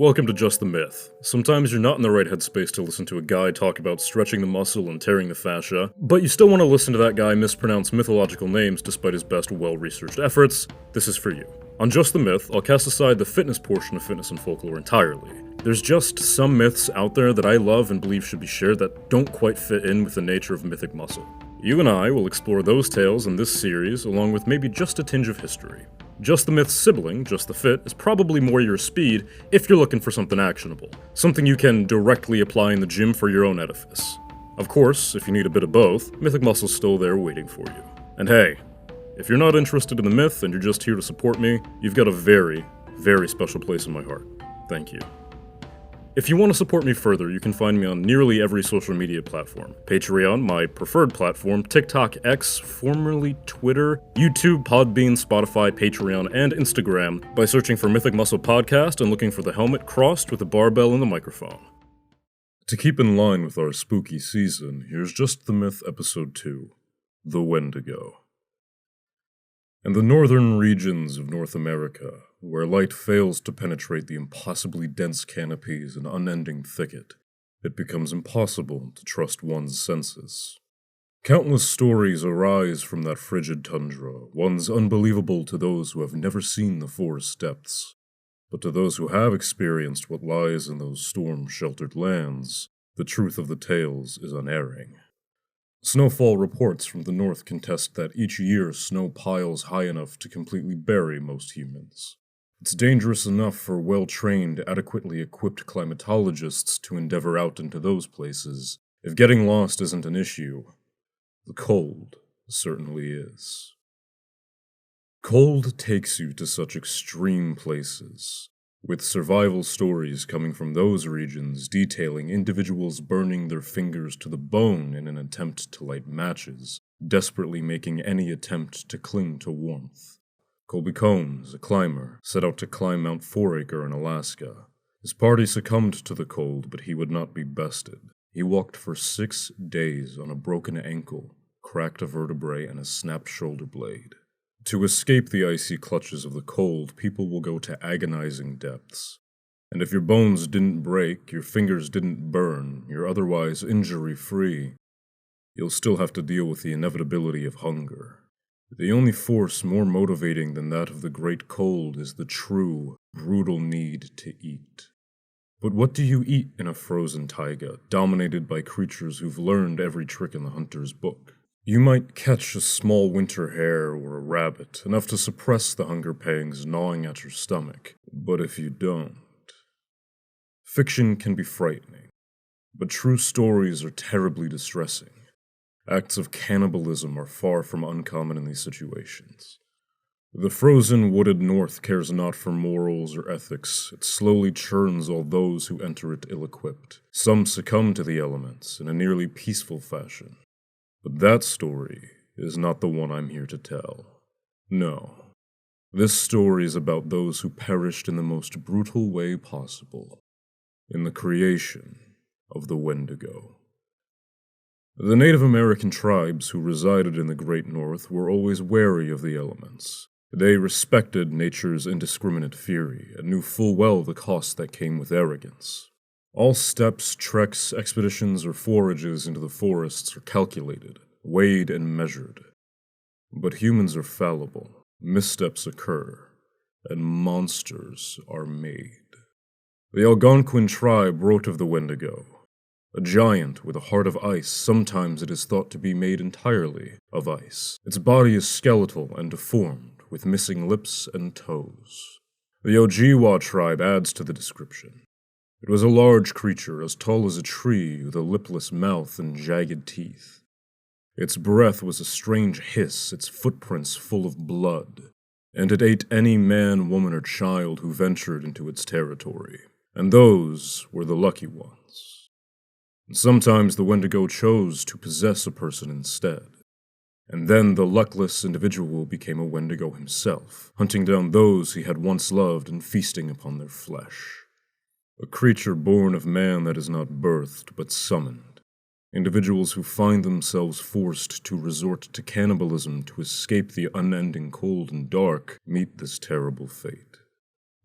Welcome to Just the Myth. Sometimes you're not in the right headspace to listen to a guy talk about stretching the muscle and tearing the fascia, but you still want to listen to that guy mispronounce mythological names despite his best well-researched efforts. This is for you. On Just the Myth, I'll cast aside the fitness portion of Fitness and Folklore entirely. There's just some myths out there that I love and believe should be shared that don't quite fit in with the nature of mythic muscle. You and I will explore those tales in this series, along with maybe just a tinge of history. Just the Myth's sibling, Just the Fit, is probably more your speed if you're looking for something actionable. Something you can directly apply in the gym for your own edifice. Of course, if you need a bit of both, Mythic Muscle's still there waiting for you. And hey, if you're not interested in the myth and you're just here to support me, you've got a very, very special place in my heart. Thank you. If you want to support me further, you can find me on nearly every social media platform. Patreon, my preferred platform, TikTok, X, formerly Twitter, YouTube, Podbean, Spotify, Patreon, and Instagram by searching for Mythic Muscle Podcast and looking for the helmet crossed with a barbell and the microphone. To keep in line with our spooky season, here's Just the Myth Episode 2, The Wendigo. In the northern regions of North America, where light fails to penetrate the impossibly dense canopies and unending thicket, it becomes impossible to trust one's senses. Countless stories arise from that frigid tundra, ones unbelievable to those who have never seen the forest depths. But to those who have experienced what lies in those storm-sheltered lands, the truth of the tales is unerring. Snowfall reports from the north contest that each year snow piles high enough to completely bury most humans. It's dangerous enough for well-trained, adequately equipped climatologists to endeavor out into those places. If getting lost isn't an issue, the cold certainly is. Cold takes you to such extreme places, with survival stories coming from those regions detailing individuals burning their fingers to the bone in an attempt to light matches, desperately making any attempt to cling to warmth. Colby Combs, a climber, set out to climb Mount Foraker in Alaska. His party succumbed to the cold, but he would not be bested. He walked for 6 days on a broken ankle, cracked a vertebrae, and a snapped shoulder blade. To escape the icy clutches of the cold, people will go to agonizing depths. And if your bones didn't break, your fingers didn't burn, you're otherwise injury-free, you'll still have to deal with the inevitability of hunger. The only force more motivating than that of the great cold is the true, brutal need to eat. But what do you eat in a frozen taiga, dominated by creatures who've learned every trick in the hunter's book? You might catch a small winter hare or a rabbit, enough to suppress the hunger pangs gnawing at your stomach. But if you don't... Fiction can be frightening, but true stories are terribly distressing. Acts of cannibalism are far from uncommon in these situations. The frozen, wooded north cares not for morals or ethics. It slowly churns all those who enter it ill-equipped. Some succumb to the elements in a nearly peaceful fashion. But that story is not the one I'm here to tell. No. This story is about those who perished in the most brutal way possible, in the creation of the Wendigo. The Native American tribes who resided in the Great North were always wary of the elements. They respected nature's indiscriminate fury and knew full well the cost that came with arrogance. All steps, treks, expeditions, or forages into the forests are calculated, weighed, and measured. But humans are fallible, missteps occur, and monsters are made. The Algonquin tribe wrote of the Wendigo. A giant with a heart of ice, sometimes it is thought to be made entirely of ice. Its body is skeletal and deformed, with missing lips and toes. The Ojibwa tribe adds to the description. It was a large creature, as tall as a tree, with a lipless mouth and jagged teeth. Its breath was a strange hiss, its footprints full of blood, and it ate any man, woman, or child who ventured into its territory. And those were the lucky ones. Sometimes the Wendigo chose to possess a person instead. And then the luckless individual became a Wendigo himself, hunting down those he had once loved and feasting upon their flesh. A creature born of man that is not birthed, but summoned. Individuals who find themselves forced to resort to cannibalism to escape the unending cold and dark meet this terrible fate.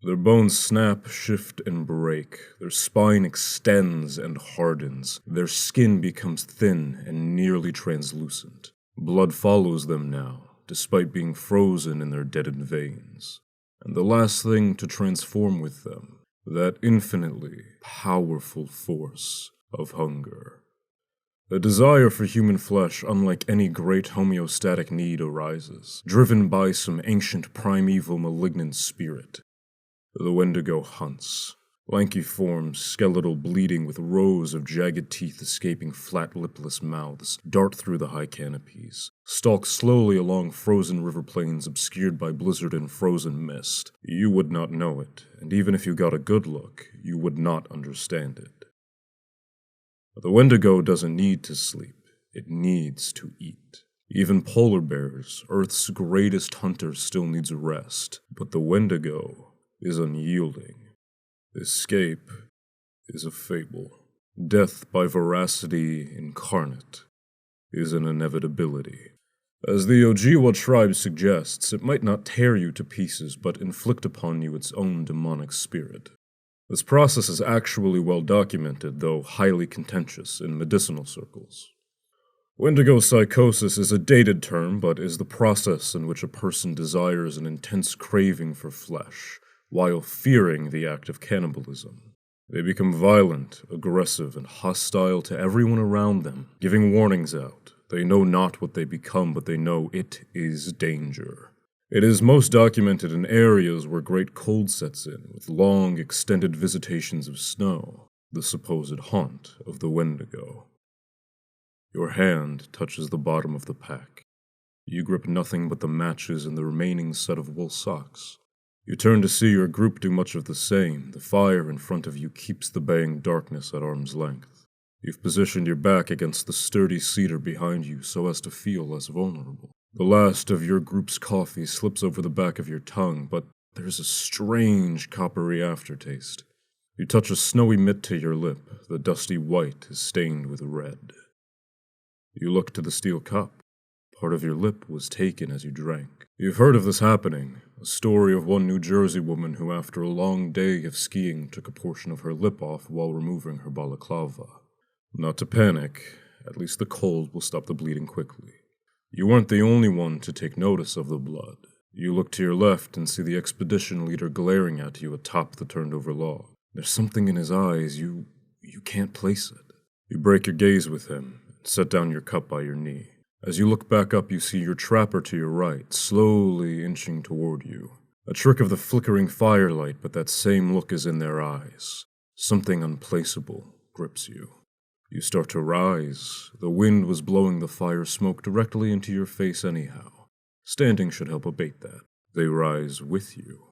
Their bones snap, shift, and break. Their spine extends and hardens. Their skin becomes thin and nearly translucent. Blood follows them now, despite being frozen in their deadened veins. And the last thing to transform with them, that infinitely powerful force of hunger. A desire for human flesh, unlike any great homeostatic need, arises, driven by some ancient primeval malignant spirit. The Wendigo hunts. Lanky forms, skeletal bleeding with rows of jagged teeth escaping flat lipless mouths, dart through the high canopies, stalk slowly along frozen river plains obscured by blizzard and frozen mist. You would not know it, and even if you got a good look, you would not understand it. The Wendigo doesn't need to sleep, it needs to eat. Even polar bears, Earth's greatest hunter, still needs a rest, but the Wendigo is unyielding. Escape is a fable. Death by voracity incarnate is an inevitability. As the Ojibwa tribe suggests, it might not tear you to pieces, but inflict upon you its own demonic spirit. This process is actually well documented, though highly contentious in medicinal circles. Wendigo psychosis is a dated term, but is the process in which a person desires an intense craving for flesh, while fearing the act of cannibalism. They become violent, aggressive, and hostile to everyone around them, giving warnings out. They know not what they become, but they know it is danger. It is most documented in areas where great cold sets in, with long, extended visitations of snow, the supposed haunt of the Wendigo. Your hand touches the bottom of the pack. You grip nothing but the matches and the remaining set of wool socks. You turn to see your group do much of the same. The fire in front of you keeps the baying darkness at arm's length. You've positioned your back against the sturdy cedar behind you so as to feel less vulnerable. The last of your group's coffee slips over the back of your tongue, but there's a strange coppery aftertaste. You touch a snowy mitt to your lip. The dusty white is stained with red. You look to the steel cup. Part of your lip was taken as you drank. You've heard of this happening, a story of one New Jersey woman who after a long day of skiing took a portion of her lip off while removing her balaclava. Not to panic, at least the cold will stop the bleeding quickly. You weren't the only one to take notice of the blood. You look to your left and see the expedition leader glaring at you atop the turned-over log. There's something in his eyes, you can't place it. You break your gaze with him and set down your cup by your knee. As you look back up, you see your trapper to your right, slowly inching toward you. A trick of the flickering firelight, but that same look is in their eyes. Something unplaceable grips you. You start to rise. The wind was blowing the fire smoke directly into your face anyhow. Standing should help abate that. They rise with you.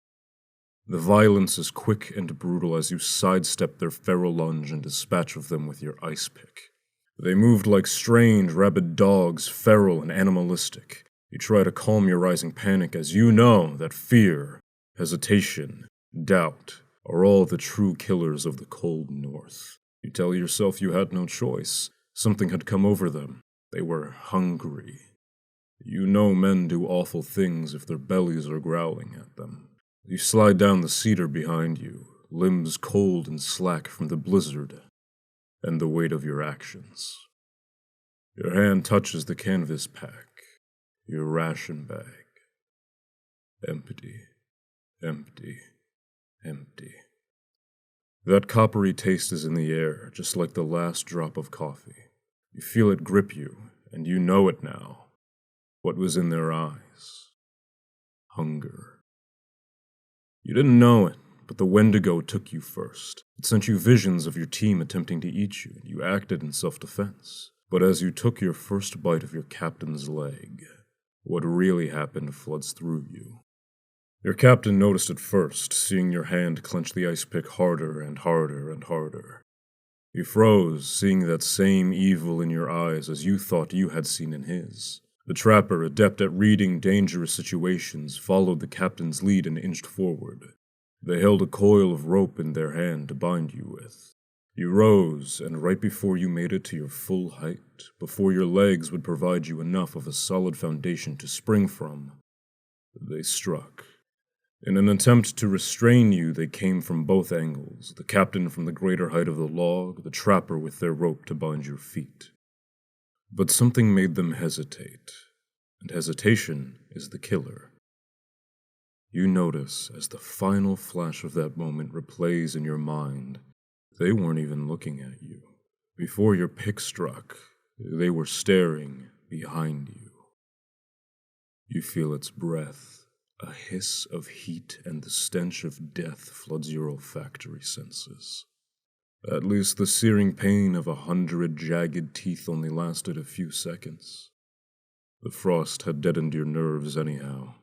The violence is quick and brutal as you sidestep their feral lunge and dispatch of them with your ice pick. They moved like strange, rabid dogs, feral and animalistic. You try to calm your rising panic as you know that fear, hesitation, doubt are all the true killers of the cold north. You tell yourself you had no choice. Something had come over them. They were hungry. You know men do awful things if their bellies are growling at them. You slide down the cedar behind you, limbs cold and slack from the blizzard and the weight of your actions. Your hand touches the canvas pack, your ration bag. Empty, empty, empty. That coppery taste is in the air, just like the last drop of coffee. You feel it grip you, and you know it now. What was in their eyes? Hunger. You didn't know it, but the Wendigo took you first. It sent you visions of your team attempting to eat you, and you acted in self-defense. But as you took your first bite of your captain's leg, what really happened floods through you. Your captain noticed it first, seeing your hand clench the ice pick harder and harder and harder. He froze, seeing that same evil in your eyes as you thought you had seen in his. The trapper, adept at reading dangerous situations, followed the captain's lead and inched forward. They held a coil of rope in their hand to bind you with. You rose, and right before you made it to your full height, before your legs would provide you enough of a solid foundation to spring from, they struck. In an attempt to restrain you, they came from both angles, the captain from the greater height of the log, the trapper with their rope to bind your feet. But something made them hesitate, and hesitation is the killer. You notice, as the final flash of that moment replays in your mind, they weren't even looking at you. Before your pick struck, they were staring behind you. You feel its breath. A hiss of heat and the stench of death floods your olfactory senses. At least the searing pain of 100 jagged teeth only lasted a few seconds. The frost had deadened your nerves anyhow.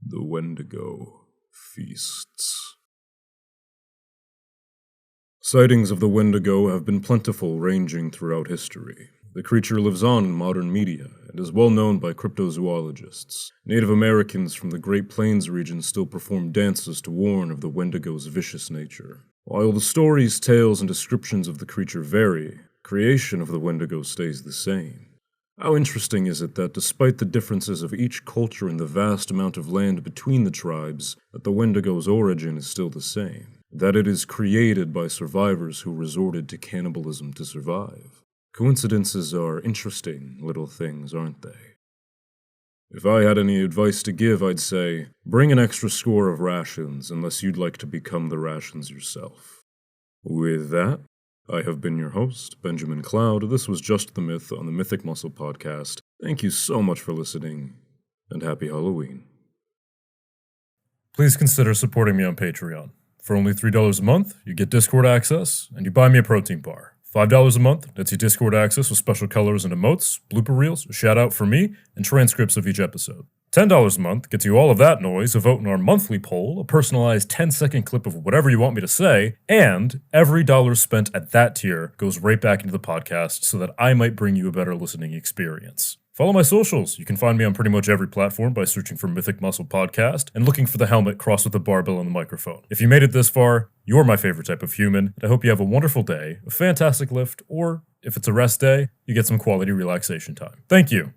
The Wendigo feasts. Sightings of the Wendigo have been plentiful, ranging throughout history. The creature lives on in modern media and is well known by cryptozoologists. Native Americans from the Great Plains region still perform dances to warn of the Wendigo's vicious nature. While the stories, tales, and descriptions of the creature vary, creation of the Wendigo stays the same. How interesting is it that despite the differences of each culture and the vast amount of land between the tribes, that the Wendigo's origin is still the same? That it is created by survivors who resorted to cannibalism to survive? Coincidences are interesting little things, aren't they? If I had any advice to give, I'd say, bring an extra score of rations unless you'd like to become the rations yourself. With that, I have been your host, Benjamin Cloud. This was Just the Myth on the Mythic Muscle Podcast. Thank you so much for listening, and happy Halloween. Please consider supporting me on Patreon. For only $3 a month, you get Discord access, and you buy me a protein bar. $5 a month gets you Discord access with special colors and emotes, blooper reels, a shout-out from me, and transcripts of each episode. $10 a month gets you all of that noise, a vote in our monthly poll, a personalized 10-second clip of whatever you want me to say, and every dollar spent at that tier goes right back into the podcast so that I might bring you a better listening experience. Follow my socials. You can find me on pretty much every platform by searching for Mythic Muscle Podcast and looking for the helmet crossed with the barbell and the microphone. If you made it this far, you're my favorite type of human, and I hope you have a wonderful day, a fantastic lift, or if it's a rest day, you get some quality relaxation time. Thank you.